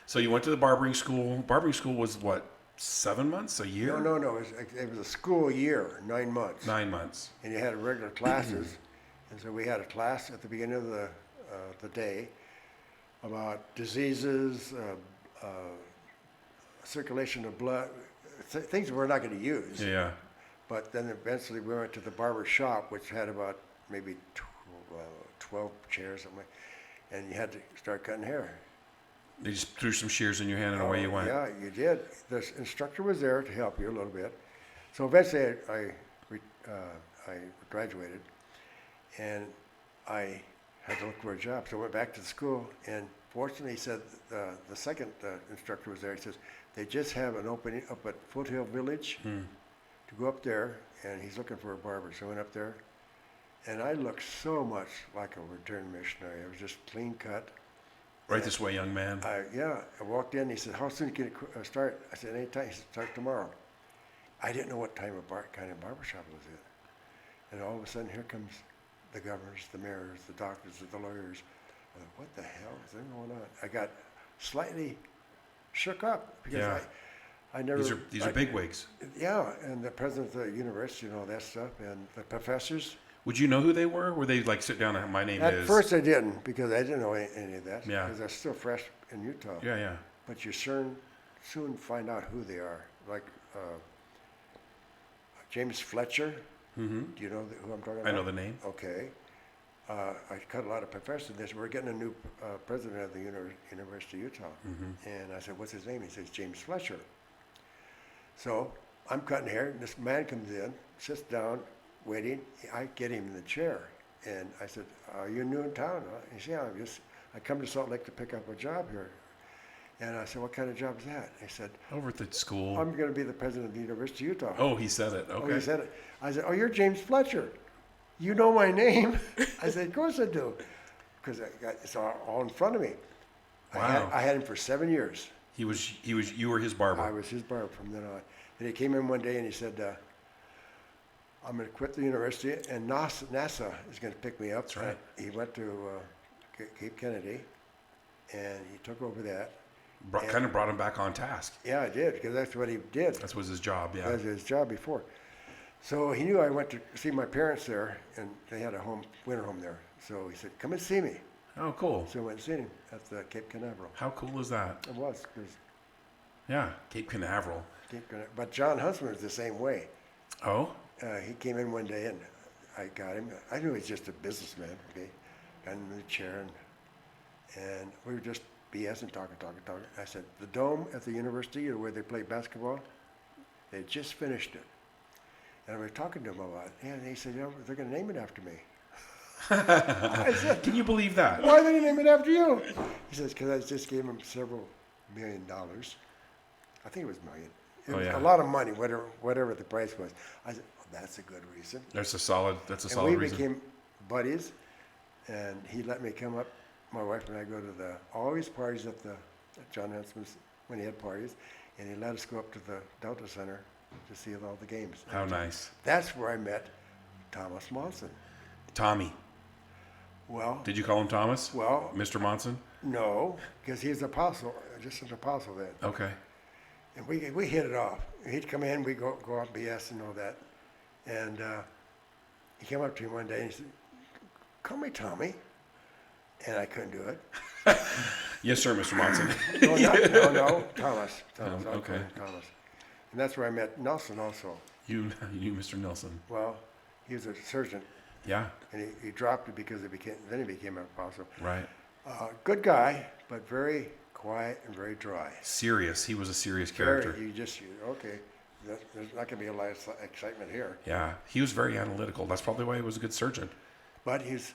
So you went to the barbering school. Barbering school was what, 7 months, a year? No. It was a school year, 9 months. 9 months. And you had regular classes. And so we had a class at the beginning of the day about diseases, circulation of blood, things we're not going to use. Yeah. But then eventually we went to the barber shop, which had about maybe 12 chairs, something like, and you had to start cutting hair. They just threw some shears in your hand and away you went. Yeah, you did. The instructor was there to help you a little bit. So eventually I graduated, and I had to look for a job. So I went back to the school, and fortunately, he said the second instructor was there. He says, they just have an opening up at Foothill Village to go up there, and he's looking for a barber. So I went up there, and I looked so much like a returned missionary. I was just clean cut. Right this way, young man. I walked in. He said, how soon can you start? I said, anytime. He said, start tomorrow. I didn't know what kind of barbershop it was in. And all of a sudden, here comes the governors, the mayors, the doctors, the lawyers. I thought, what the hell is going on? I got slightly shook up because I never... These are bigwigs. Yeah, and the president of the university and all that stuff, and the professors. Would you know who they were? Were they like, sit down and my name is... At first I didn't, because I didn't know any of that. Yeah. Because I was still fresh in Utah. Yeah. But you soon find out who they are. Like James Fletcher. Mm-hmm. Do you know who I'm talking about? I know the name. Okay. I cut a lot of professors. We're getting a new president of the University of Utah. Mm-hmm. And I said, what's his name? He says, James Fletcher. So I'm cutting hair, and this man comes in, sits down, waiting. I get him in the chair. And I said, are you new in town? He said, yeah, I come to Salt Lake to pick up a job here. And I said, what kind of job is that? He said, over at the school. I'm going to be the president of the University of Utah. Oh, he said it. Okay. Oh, he said it. I said, oh, you're James Fletcher. You know my name? I said, of course I do. Because it's all in front of me. Wow. I had him for 7 years. You were his barber. I was his barber from then on. And he came in one day and he said, I'm going to quit the university, and NASA is going to pick me up. That's right. He went to Cape Kennedy, and he took over that. Kind of brought him back on task. Yeah, I did, because that's what he did. That was his job, yeah. That was his job before. So he knew I went to see my parents there, and they had a winter home there. So he said, come and see me. Oh, cool. So I went and seen him at the Cape Canaveral. How cool is that? It was. Yeah, Cape Canaveral. But John Huntsman was the same way. Oh? He came in one day, and I got him. I knew he was just a businessman, okay? Got him in the chair, and we were just BSing, talking. I said, the dome at the university where they play basketball, they just finished it. And I was talking to him about it, and he said, they're going to name it after me. I said, can you believe that? Why did they name it after you? He says, because I just gave him several $1 million. I think it was $1 million. It was a lot of money, whatever the price was. I said, well, that's a good reason. That's a solid reason. We became buddies, and he let me come up. My wife and I go to all his parties at John Huntsman's when he had parties, and he let us go up to the Delta Center to see all the games. How nice. That's where I met Thomas Monson. Tommy. Well. Did you call him Thomas? Well. Mr. Monson? No, because he's an apostle, just an apostle then. Okay. And we hit it off. He'd come in, we'd go out BS and all that. And he came up to me one day and he said, call me Tommy. And I couldn't do it. Yes, sir, Mr. Monson. No, Thomas. Okay. Thomas. And that's where I met Nelson also. You knew Mr. Nelson. Well, he was a surgeon. Yeah. And he dropped it because then he became an apostle. Right. Good guy, but very quiet and very dry. Serious. He was a serious character. Okay, there's not going to be a lot of excitement here. Yeah. He was very analytical. That's probably why he was a good surgeon. But he's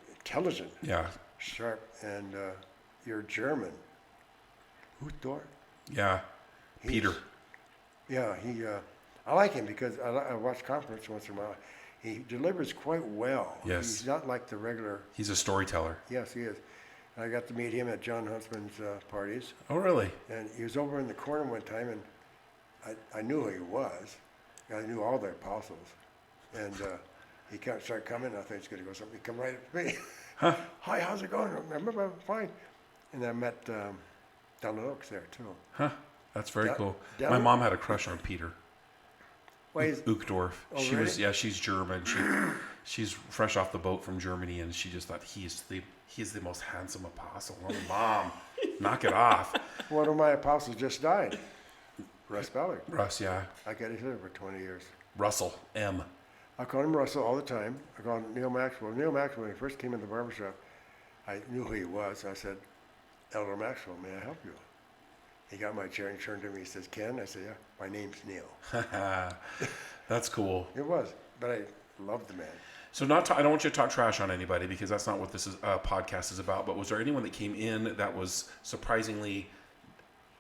intelligent. Yeah. Sharp. And you're German. Hutdorf? Yeah. Peter. Yeah, I like him because I watch conference once in a while. He delivers quite well. Yes. He's not like the regular. He's a storyteller. Yes, he is. And I got to meet him at John Huntsman's parties. Oh, really? And he was over in the corner one time, and I knew who he was. I knew all the apostles. And he started coming, and I thought he was going to go something. He come right up to me. Huh? Hi, how's it going? I'm fine. And I met down in Oaks there too. Huh. That's very cool. down- My mom had a crush on Peter. Well, he's, Uchtdorf. Oh, She was, really? yeah, she's German. She's fresh off the boat from Germany, and she just thought he's the most handsome apostle. Oh, Mom, knock it off. one of my apostles just died. Russ Ballard. Russ, yeah. I got his for 20 years. Russell, M. I called him Russell all the time. I called him Neil Maxwell. Neil Maxwell, when he first came in the barbershop, I knew who he was. I said, Elder Maxwell, may I help you? He got my chair and turned to me. He says, Ken? I said, yeah, my name's Neil. That's cool. It was, but I loved the man. So I don't want you to talk trash on anybody because that's not what this podcast is about. But was there anyone that came in that was surprisingly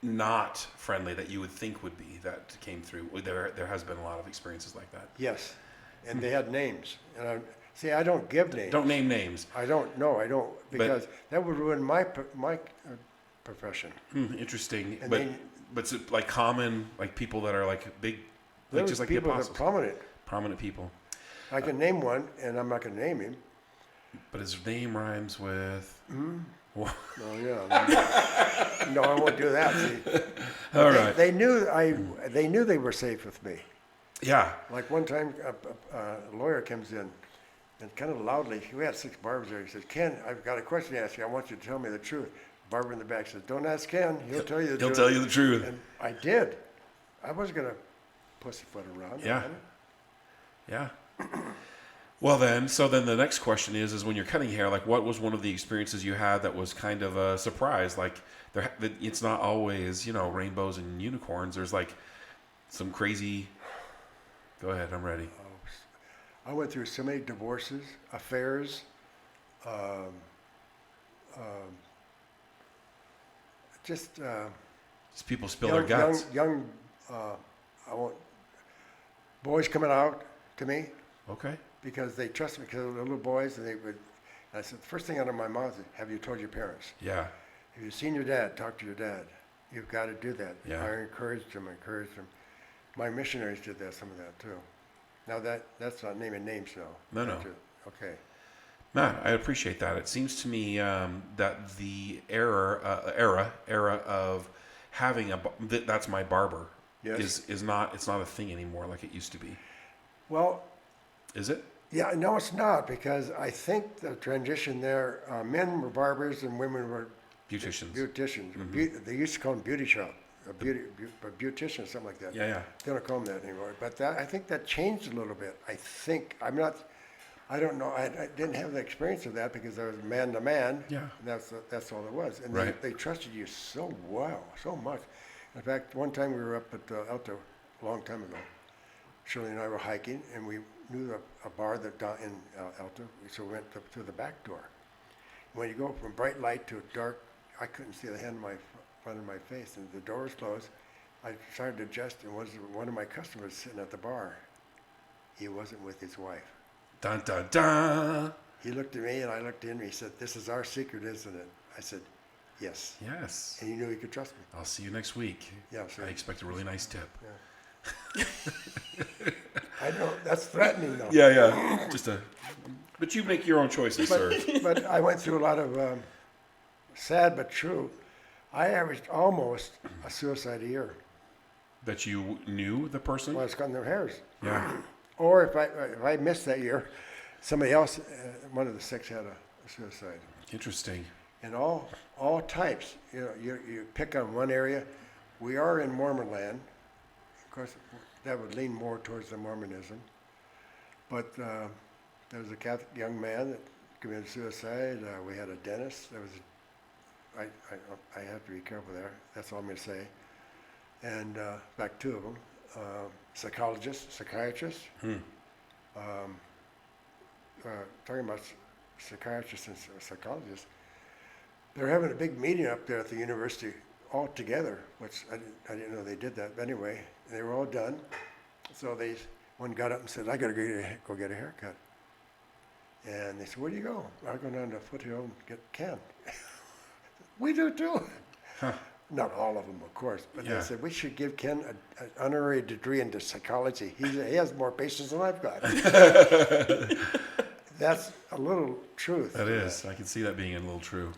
not friendly that you would think would be that came through? There has been a lot of experiences like that. Yes, and they had names. And I don't give names. Don't name names. I don't, because that would ruin my profession. Interesting. And But it's like common, like people that are like big, like Those just like the people that are apostles. prominent. Prominent people. I can name one, and I'm not going to name him. But his name rhymes with. Oh yeah. No, I won't do that. See, All right. They knew they were safe with me. Yeah. Like one time, a lawyer comes in, and kind of loudly, we had 6 barbers there. He says, "Ken, I've got a question to ask you. I want you to tell me the truth." Barber in the back says, "Don't ask Ken. He'll tell you the truth." He'll tell you the truth. And I did. I wasn't going to pussyfoot around. Yeah. Yeah. Well then, so then the next question is when you're cutting hair, like what was one of the experiences you had that was kind of a surprise? Like it's not always, rainbows and unicorns. There's like some crazy, go ahead, I'm ready. I went through so many divorces, affairs, just people spill their guts. young boys coming out to me. Okay. Because they trusted me, because they were little boys, and they would. And I said, the first thing out of my mouth is, "Have you told your parents? Yeah. Have you seen your dad? Talk to your dad. You've got to do that." Yeah. I encouraged them. My missionaries did that, some of that too. Now that's not naming names now. No. Okay. Man, I appreciate that. It seems to me that the era of having that's my barber Yes. is not a thing anymore like it used to be. Well. Is it? Yeah, no, it's not, because I think the transition there, men were barbers and women were Beauticians. Mm-hmm. They used to call them beauty shop, beautician, something like that. Yeah. They don't call them that anymore. But I think that changed a little bit. I don't know. I didn't have the experience of that because I was man to man. Yeah. And that's all it was. And Right. they trusted you so well, so much. In fact, one time we were up at Alto a long time ago. Shirley and I were hiking, and we knew a bar that down in Alto, so we went up to the back door. When you go from bright light to dark, I couldn't see the hand in my front of my face, and the door was closed. I started to adjust, and was one of my customers sitting at the bar. He wasn't with his wife. Dun dun dun. He looked at me, and I looked at him. He said, "This is our secret, isn't it?" I said, "Yes." Yes. And he knew he could trust me. I'll see you next week. Yeah, sure. I expect a really nice tip. Yeah. I know that's threatening, though. Yeah. But you make your own choices, sir. But I went through a lot of sad but true. I averaged almost a suicide a year. That you knew the person? When I was cutting their hairs. Yeah. Or if I missed that year, somebody else, one of the 6 had a suicide. Interesting. And all types. You pick on one area. We are in Mormon land. Of course, that would lean more towards the Mormonism. But there was a Catholic young man that committed suicide. We had a dentist. I have to be careful there. That's all I'm going to say. And in fact, 2 of them. Psychiatrists. Talking about psychiatrists and psychologists. They're having a big meeting up there at the university all together, which I didn't know they did that. But anyway, they were all done. So one got up and said, "I got to go get a haircut." And they said, "Where do you go?" "I go down to Foothill and get Ken." We do too. Huh. Not all of them, of course, but Yeah. they said, "We should give Ken an honorary degree into psychology. He has more patience than I've got." That's a little truth. That is. I can see that being a little true.